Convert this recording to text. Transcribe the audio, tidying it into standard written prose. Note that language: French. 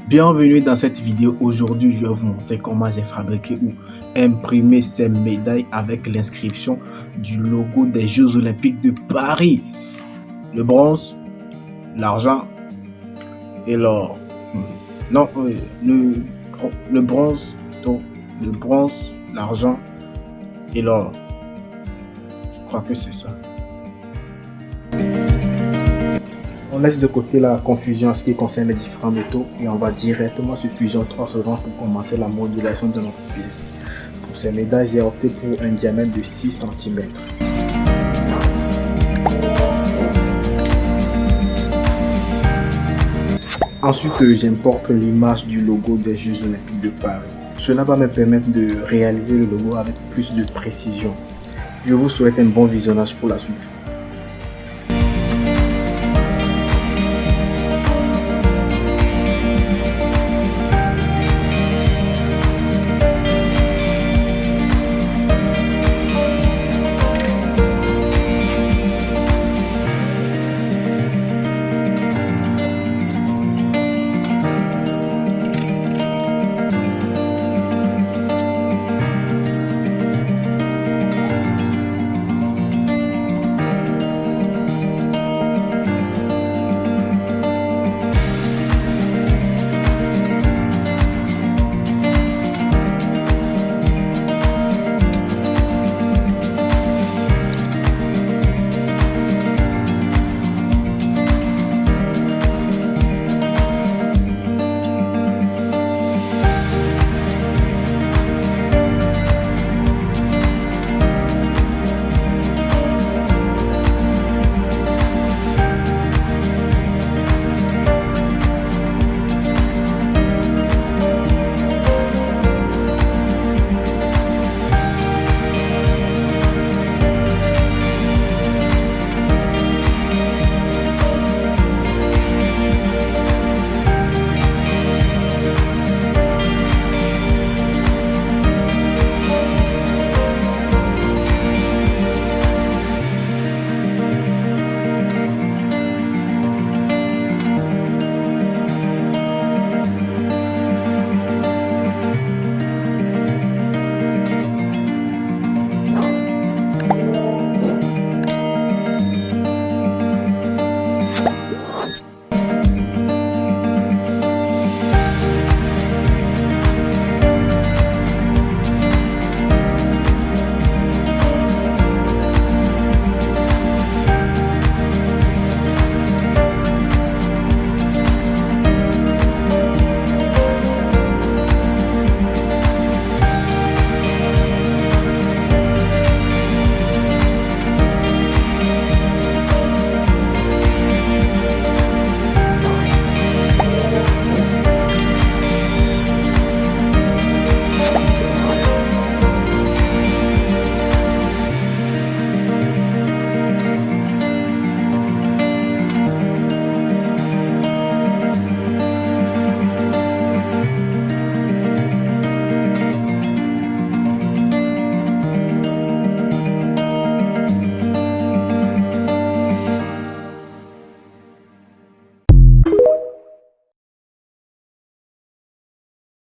Bienvenue dans cette vidéo. Aujourd'hui, je vais vous montrer comment j'ai fabriqué ou imprimé ces médailles avec l'inscription du logo des Jeux olympiques de Paris. Le bronze, l'argent et l'or. Non, le bronze, l'argent et l'or. Je crois que c'est ça. On laisse de côté la confusion en ce qui concerne les différents métaux et on va directement sur Fusion 3 secondes pour commencer la modulation de notre pièce. Pour ces médailles, j'ai opté pour un diamètre de 6 cm. Ensuite, j'importe l'image du logo des Jeux olympiques de Paris. Cela va me permettre de réaliser le logo avec plus de précision. Je vous souhaite un bon visionnage pour la suite.